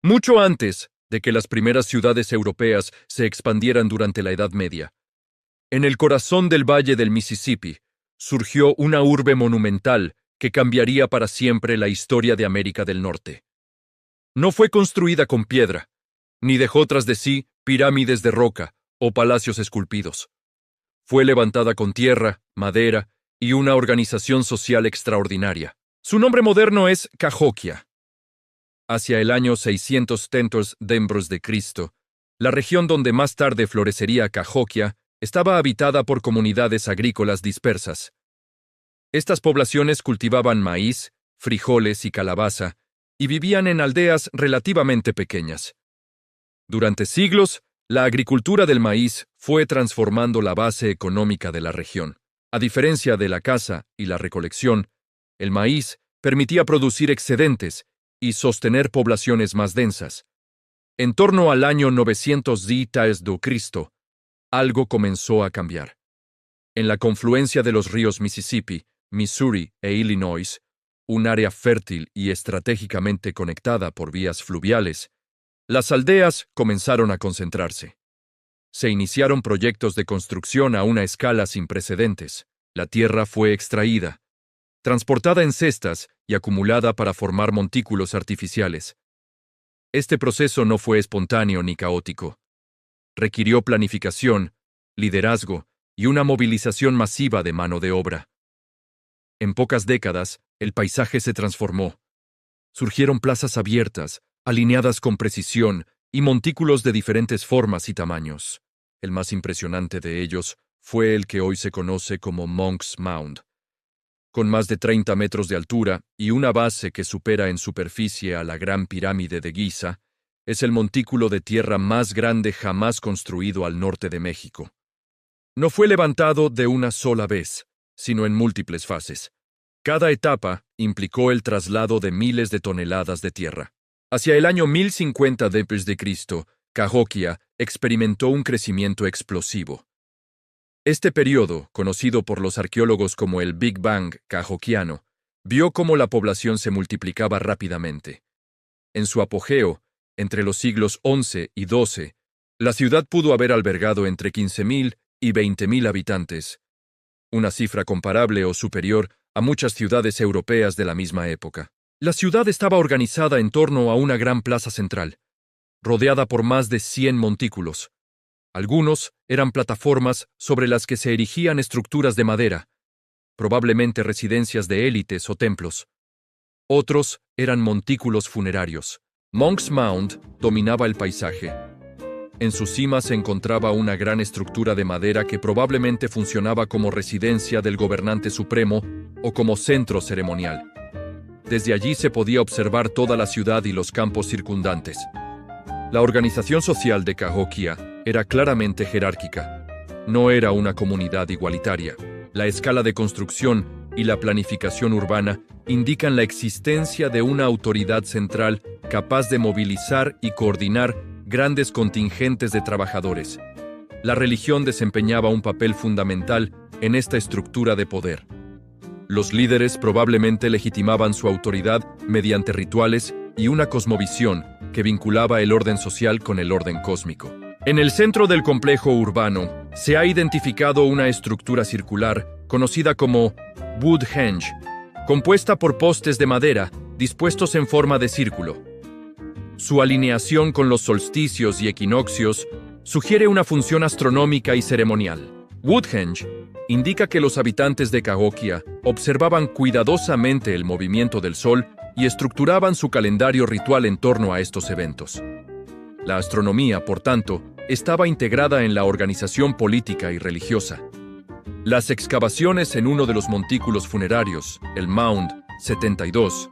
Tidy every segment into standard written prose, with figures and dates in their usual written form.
Mucho antes de que las primeras ciudades europeas se expandieran durante la Edad Media, en el corazón del valle del Mississippi surgió una urbe monumental que cambiaría para siempre la historia de América del Norte. No fue construida con piedra, ni dejó tras de sí pirámides de roca o palacios esculpidos. Fue levantada con tierra, madera y una organización social extraordinaria. Su nombre moderno es Cahokia. Hacia el año 630 de Cristo, la región donde más tarde florecería Cahokia estaba habitada por comunidades agrícolas dispersas. Estas poblaciones cultivaban maíz, frijoles y calabaza, y vivían en aldeas relativamente pequeñas. Durante siglos, la agricultura del maíz fue transformando la base económica de la región. A diferencia de la caza y la recolección, el maíz permitía producir excedentes y sostener poblaciones más densas. En torno al año 900 d.C., algo comenzó a cambiar. En la confluencia de los ríos Mississippi, Missouri e Illinois, un área fértil y estratégicamente conectada por vías fluviales, las aldeas comenzaron a concentrarse. Se iniciaron proyectos de construcción a una escala sin precedentes. La tierra fue extraída, transportada en cestas y acumulada para formar montículos artificiales. Este proceso no fue espontáneo ni caótico. Requirió planificación, liderazgo y una movilización masiva de mano de obra. En pocas décadas, el paisaje se transformó. Surgieron plazas abiertas, alineadas con precisión, y montículos de diferentes formas y tamaños. El más impresionante de ellos fue el que hoy se conoce como Monk's Mound. Con más de 30 metros de altura y una base que supera en superficie a la Gran Pirámide de Giza, es el montículo de tierra más grande jamás construido al norte de México. No fue levantado de una sola vez, sino en múltiples fases. Cada etapa implicó el traslado de miles de toneladas de tierra. Hacia el año 1050 d.C., Cahokia experimentó un crecimiento explosivo. Este periodo, conocido por los arqueólogos como el Big Bang cahokiano, vio cómo la población se multiplicaba rápidamente. En su apogeo, entre los siglos XI y XII, la ciudad pudo haber albergado entre 15.000 y 20.000 habitantes, una cifra comparable o superior a muchas ciudades europeas de la misma época. La ciudad estaba organizada en torno a una gran plaza central, rodeada por más de 100 montículos. Algunos eran plataformas sobre las que se erigían estructuras de madera, probablemente residencias de élites o templos. Otros eran montículos funerarios. Monk's Mound dominaba el paisaje. En su cima se encontraba una gran estructura de madera que probablemente funcionaba como residencia del gobernante supremo o como centro ceremonial. Desde allí se podía observar toda la ciudad y los campos circundantes. La organización social de Cahokia era claramente jerárquica. No era una comunidad igualitaria. La escala de construcción y la planificación urbana indican la existencia de una autoridad central capaz de movilizar y coordinar grandes contingentes de trabajadores. La religión desempeñaba un papel fundamental en esta estructura de poder. Los líderes probablemente legitimaban su autoridad mediante rituales y una cosmovisión que vinculaba el orden social con el orden cósmico. En el centro del complejo urbano se ha identificado una estructura circular conocida como Woodhenge, compuesta por postes de madera dispuestos en forma de círculo. Su alineación con los solsticios y equinoccios sugiere una función astronómica y ceremonial. Woodhenge indica que los habitantes de Cahokia observaban cuidadosamente el movimiento del sol y estructuraban su calendario ritual en torno a estos eventos. La astronomía, por tanto, estaba integrada en la organización política y religiosa. Las excavaciones en uno de los montículos funerarios, el Mound 72,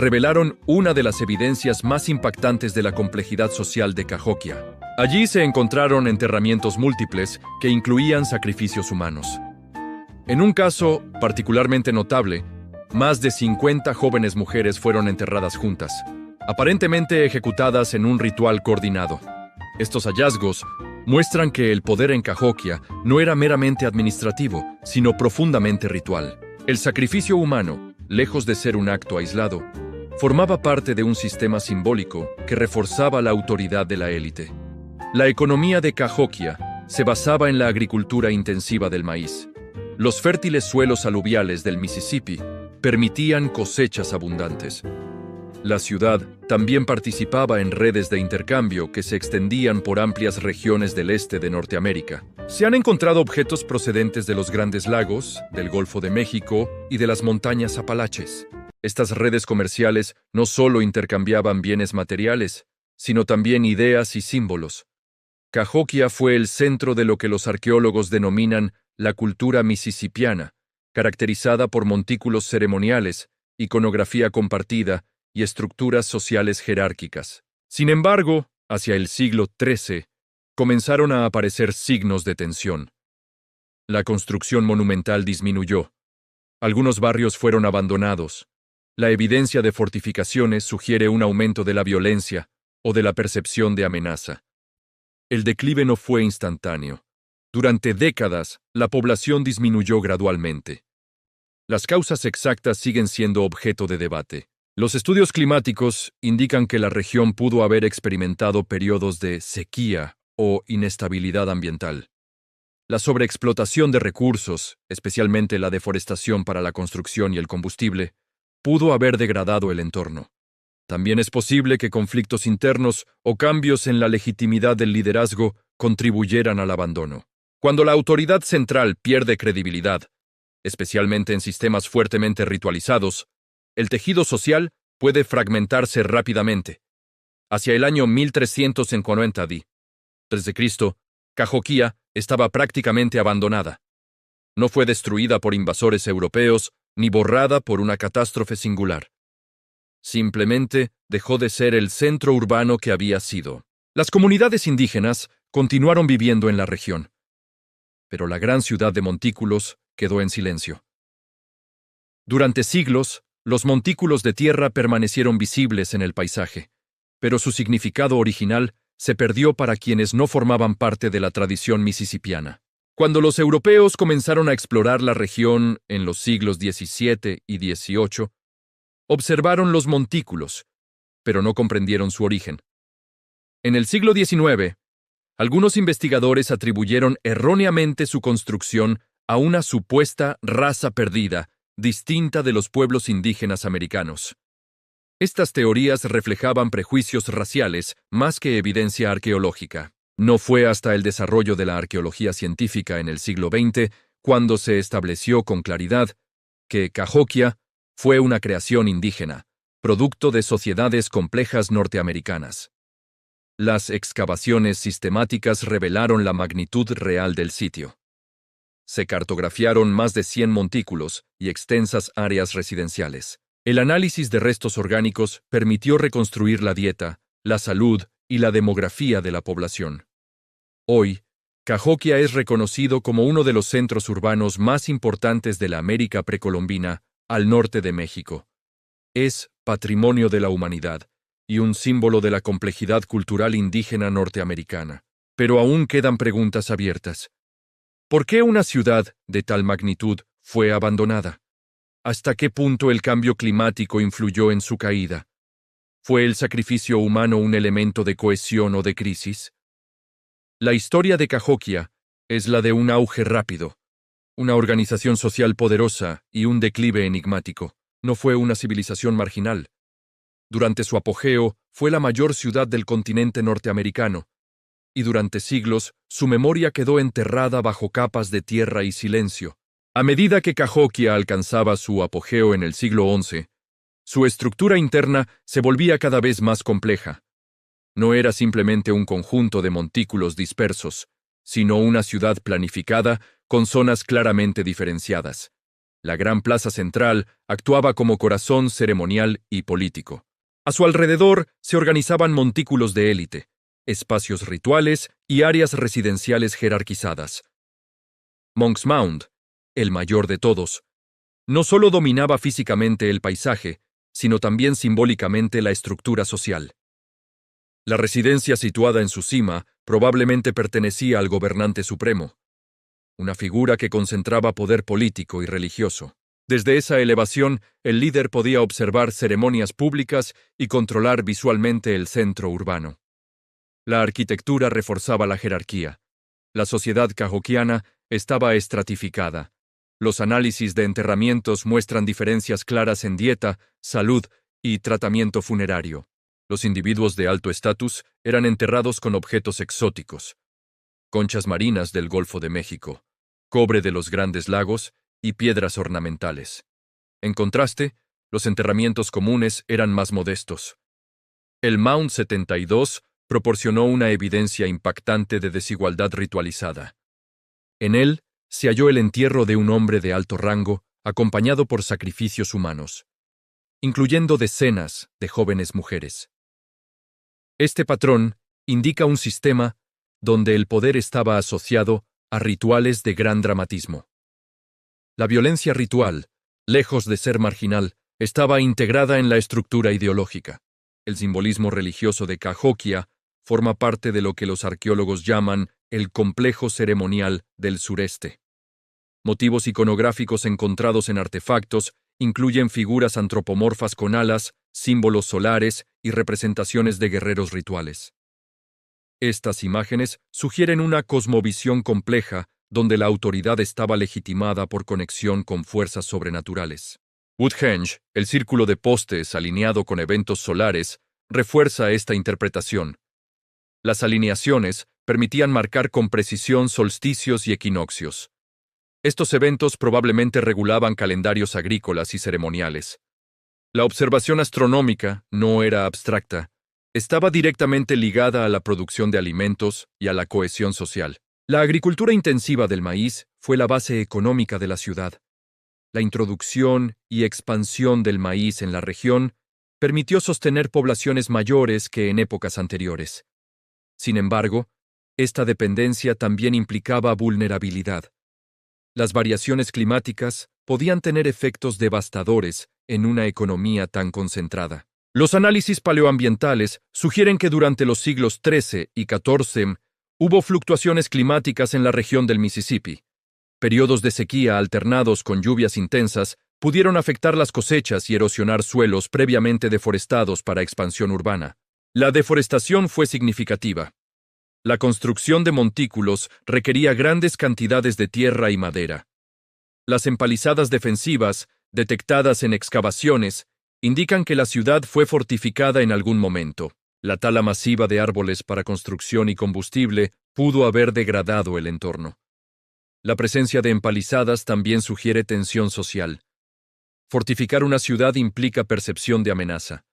revelaron una de las evidencias más impactantes de la complejidad social de Cahokia. Allí se encontraron enterramientos múltiples que incluían sacrificios humanos. En un caso particularmente notable, más de 50 jóvenes mujeres fueron enterradas juntas, aparentemente ejecutadas en un ritual coordinado. Estos hallazgos muestran que el poder en Cahokia no era meramente administrativo, sino profundamente ritual. El sacrificio humano, lejos de ser un acto aislado, formaba parte de un sistema simbólico que reforzaba la autoridad de la élite. La economía de Cahokia se basaba en la agricultura intensiva del maíz. Los fértiles suelos aluviales del Mississippi permitían cosechas abundantes. La ciudad también participaba en redes de intercambio que se extendían por amplias regiones del este de Norteamérica. Se han encontrado objetos procedentes de los Grandes Lagos, del Golfo de México y de las montañas Apalaches. Estas redes comerciales no solo intercambiaban bienes materiales, sino también ideas y símbolos. Cahokia fue el centro de lo que los arqueólogos denominan la cultura mississippiana, caracterizada por montículos ceremoniales, iconografía compartida y estructuras sociales jerárquicas. Sin embargo, hacia el siglo XIII, comenzaron a aparecer signos de tensión. La construcción monumental disminuyó. Algunos barrios fueron abandonados. La evidencia de fortificaciones sugiere un aumento de la violencia o de la percepción de amenaza. El declive no fue instantáneo. Durante décadas, la población disminuyó gradualmente. Las causas exactas siguen siendo objeto de debate. Los estudios climáticos indican que la región pudo haber experimentado periodos de sequía o inestabilidad ambiental. La sobreexplotación de recursos, especialmente la deforestación para la construcción y el combustible, pudo haber degradado el entorno. También es posible que conflictos internos o cambios en la legitimidad del liderazgo contribuyeran al abandono. Cuando la autoridad central pierde credibilidad, especialmente en sistemas fuertemente ritualizados, el tejido social puede fragmentarse rápidamente. Hacia el año 1340 d.C., Cahokia estaba prácticamente abandonada. No fue destruida por invasores europeos ni borrada por una catástrofe singular. Simplemente dejó de ser el centro urbano que había sido. Las comunidades indígenas continuaron viviendo en la región, pero la gran ciudad de montículos quedó en silencio. Durante siglos, los montículos de tierra permanecieron visibles en el paisaje, pero su significado original se perdió para quienes no formaban parte de la tradición mississippiana. Cuando los europeos comenzaron a explorar la región en los siglos XVII y XVIII, observaron los montículos, pero no comprendieron su origen. En el siglo XIX, algunos investigadores atribuyeron erróneamente su construcción a una supuesta raza perdida, distinta de los pueblos indígenas americanos. Estas teorías reflejaban prejuicios raciales más que evidencia arqueológica. No fue hasta el desarrollo de la arqueología científica en el siglo XX cuando se estableció con claridad que Cahokia fue una creación indígena, producto de sociedades complejas norteamericanas. Las excavaciones sistemáticas revelaron la magnitud real del sitio. Se cartografiaron más de 100 montículos y extensas áreas residenciales. El análisis de restos orgánicos permitió reconstruir la dieta, la salud y la demografía de la población. Hoy, Cahokia es reconocido como uno de los centros urbanos más importantes de la América precolombina, al norte de México. Es patrimonio de la humanidad y un símbolo de la complejidad cultural indígena norteamericana. Pero aún quedan preguntas abiertas. ¿Por qué una ciudad de tal magnitud fue abandonada? ¿Hasta qué punto el cambio climático influyó en su caída? ¿Fue el sacrificio humano un elemento de cohesión o de crisis? La historia de Cahokia es la de un auge rápido, una organización social poderosa y un declive enigmático. No fue una civilización marginal. Durante su apogeo, fue la mayor ciudad del continente norteamericano, y durante siglos su memoria quedó enterrada bajo capas de tierra y silencio. A medida que Cahokia alcanzaba su apogeo en el siglo XI, su estructura interna se volvía cada vez más compleja. No era simplemente un conjunto de montículos dispersos, sino una ciudad planificada con zonas claramente diferenciadas. La gran plaza central actuaba como corazón ceremonial y político. A su alrededor se organizaban montículos de élite, espacios rituales y áreas residenciales jerarquizadas. Monk's Mound, el mayor de todos, no solo dominaba físicamente el paisaje, sino también simbólicamente la estructura social. La residencia situada en su cima probablemente pertenecía al gobernante supremo, una figura que concentraba poder político y religioso. Desde esa elevación, el líder podía observar ceremonias públicas y controlar visualmente el centro urbano. La arquitectura reforzaba la jerarquía. La sociedad cahokiana estaba estratificada. Los análisis de enterramientos muestran diferencias claras en dieta, salud y tratamiento funerario. Los individuos de alto estatus eran enterrados con objetos exóticos: conchas marinas del Golfo de México, cobre de los Grandes Lagos y piedras ornamentales. En contraste, los enterramientos comunes eran más modestos. El Mount 72 proporcionó una evidencia impactante de desigualdad ritualizada. En él se halló el entierro de un hombre de alto rango acompañado por sacrificios humanos, incluyendo decenas de jóvenes mujeres. Este patrón indica un sistema donde el poder estaba asociado a rituales de gran dramatismo. La violencia ritual, lejos de ser marginal, estaba integrada en la estructura ideológica. El simbolismo religioso de Cahokia forma parte de lo que los arqueólogos llaman el complejo ceremonial del sureste. Motivos iconográficos encontrados en artefactos incluyen figuras antropomorfas con alas, símbolos solares y representaciones de guerreros rituales. Estas imágenes sugieren una cosmovisión compleja donde la autoridad estaba legitimada por conexión con fuerzas sobrenaturales. Woodhenge, el círculo de postes alineado con eventos solares, refuerza esta interpretación. Las alineaciones permitían marcar con precisión solsticios y equinoccios. Estos eventos probablemente regulaban calendarios agrícolas y ceremoniales. La observación astronómica no era abstracta, estaba directamente ligada a la producción de alimentos y a la cohesión social. La agricultura intensiva del maíz fue la base económica de la ciudad. La introducción y expansión del maíz en la región permitió sostener poblaciones mayores que en épocas anteriores. Sin embargo, esta dependencia también implicaba vulnerabilidad. Las variaciones climáticas podían tener efectos devastadores en una economía tan concentrada. Los análisis paleoambientales sugieren que durante los siglos XIII y XIV hubo fluctuaciones climáticas en la región del Mississippi. Periodos de sequía alternados con lluvias intensas pudieron afectar las cosechas y erosionar suelos previamente deforestados para expansión urbana. La deforestación fue significativa. La construcción de montículos requería grandes cantidades de tierra y madera. Las empalizadas defensivas, detectadas en excavaciones, indican que la ciudad fue fortificada en algún momento. La tala masiva de árboles para construcción y combustible pudo haber degradado el entorno. La presencia de empalizadas también sugiere tensión social. Fortificar una ciudad implica percepción de amenaza.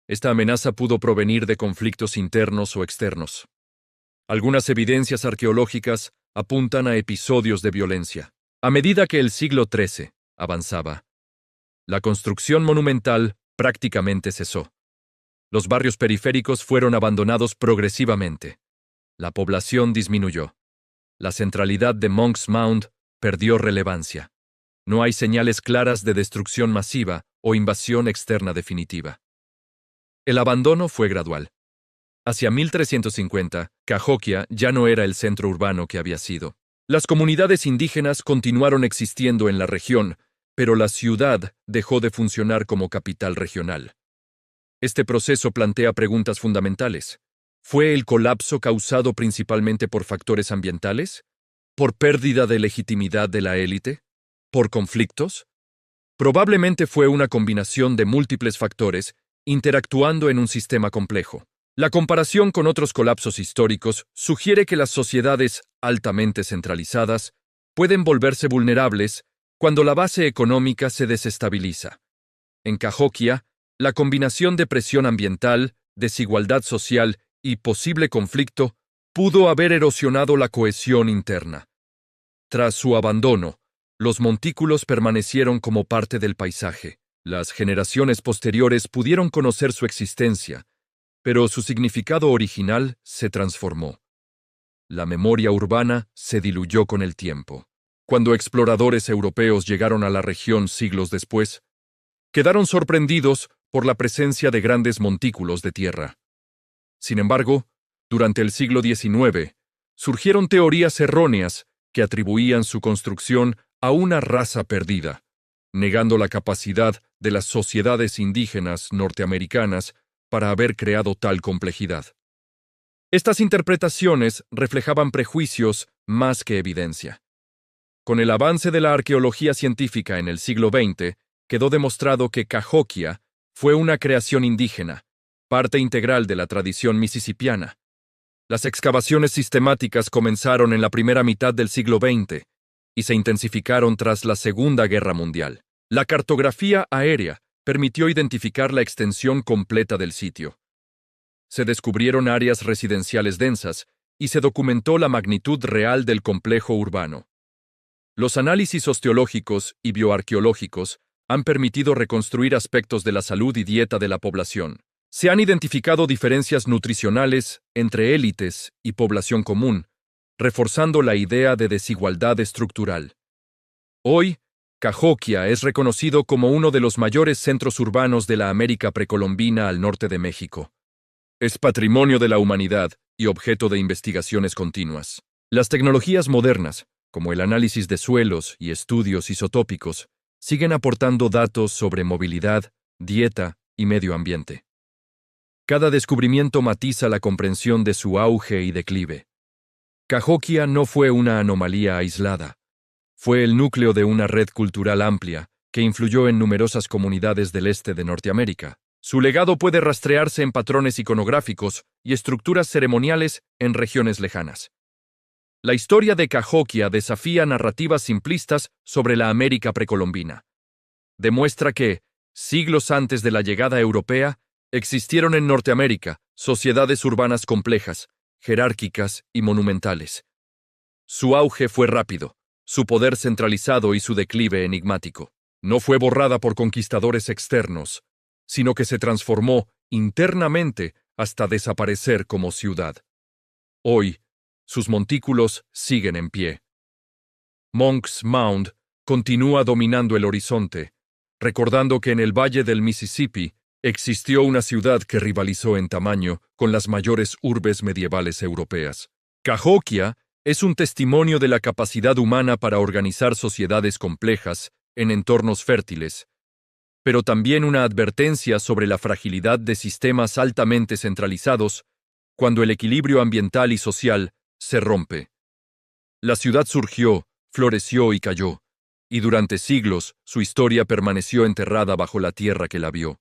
Esta amenaza pudo provenir de conflictos internos o externos. Algunas evidencias arqueológicas apuntan a episodios de violencia. A medida que el siglo XIII avanzaba, la construcción monumental prácticamente cesó. Los barrios periféricos fueron abandonados progresivamente. La población disminuyó. La centralidad de Monk's Mound perdió relevancia. No hay señales claras de destrucción masiva o invasión externa definitiva. El abandono fue gradual. Hacia 1350, Cahokia ya no era el centro urbano que había sido. Las comunidades indígenas continuaron existiendo en la región, pero la ciudad dejó de funcionar como capital regional. Este proceso plantea preguntas fundamentales. ¿Fue el colapso causado principalmente por factores ambientales? ¿Por pérdida de legitimidad de la élite? ¿Por conflictos? Probablemente fue una combinación de múltiples factores interactuando en un sistema complejo. La comparación con otros colapsos históricos sugiere que las sociedades altamente centralizadas pueden volverse vulnerables cuando la base económica se desestabiliza. En Cahokia, la combinación de presión ambiental, desigualdad social y posible conflicto pudo haber erosionado la cohesión interna. Tras su abandono, los montículos permanecieron como parte del paisaje. Las generaciones posteriores pudieron conocer su existencia, pero su significado original se transformó. La memoria urbana se diluyó con el tiempo. Cuando exploradores europeos llegaron a la región siglos después, quedaron sorprendidos por la presencia de grandes montículos de tierra. Sin embargo, durante el siglo XIX, surgieron teorías erróneas que atribuían su construcción a una raza perdida. negando la capacidad de las sociedades indígenas norteamericanas para haber creado tal complejidad. Estas interpretaciones reflejaban prejuicios más que evidencia. Con el avance de la arqueología científica en el siglo XX, quedó demostrado que Cahokia fue una creación indígena, parte integral de la tradición mississippiana. Las excavaciones sistemáticas comenzaron en la primera mitad del siglo XX y se intensificaron tras la Segunda Guerra Mundial. La cartografía aérea permitió identificar la extensión completa del sitio. Se descubrieron áreas residenciales densas y se documentó la magnitud real del complejo urbano. Los análisis osteológicos y bioarqueológicos han permitido reconstruir aspectos de la salud y dieta de la población. Se han identificado diferencias nutricionales entre élites y población común, reforzando la idea de desigualdad estructural. Hoy, Cahokia es reconocido como uno de los mayores centros urbanos de la América precolombina al norte de México. Es patrimonio de la humanidad y objeto de investigaciones continuas. Las tecnologías modernas, como el análisis de suelos y estudios isotópicos, siguen aportando datos sobre movilidad, dieta y medio ambiente. Cada descubrimiento matiza la comprensión de su auge y declive. Cahokia no fue una anomalía aislada. Fue el núcleo de una red cultural amplia que influyó en numerosas comunidades del este de Norteamérica. Su legado puede rastrearse en patrones iconográficos y estructuras ceremoniales en regiones lejanas. La historia de Cahokia desafía narrativas simplistas sobre la América precolombina. Demuestra que, siglos antes de la llegada europea, existieron en Norteamérica sociedades urbanas complejas, jerárquicas y monumentales. Su auge fue rápido, su poder centralizado y su declive enigmático. No fue borrada por conquistadores externos, sino que se transformó internamente hasta desaparecer como ciudad. Hoy, sus montículos siguen en pie. Monk's Mound continúa dominando el horizonte, recordando que en el valle del Mississippi existió una ciudad que rivalizó en tamaño con las mayores urbes medievales europeas. Cahokia es un testimonio de la capacidad humana para organizar sociedades complejas en entornos fértiles, pero también una advertencia sobre la fragilidad de sistemas altamente centralizados cuando el equilibrio ambiental y social se rompe. La ciudad surgió, floreció y cayó, y durante siglos su historia permaneció enterrada bajo la tierra que la vio.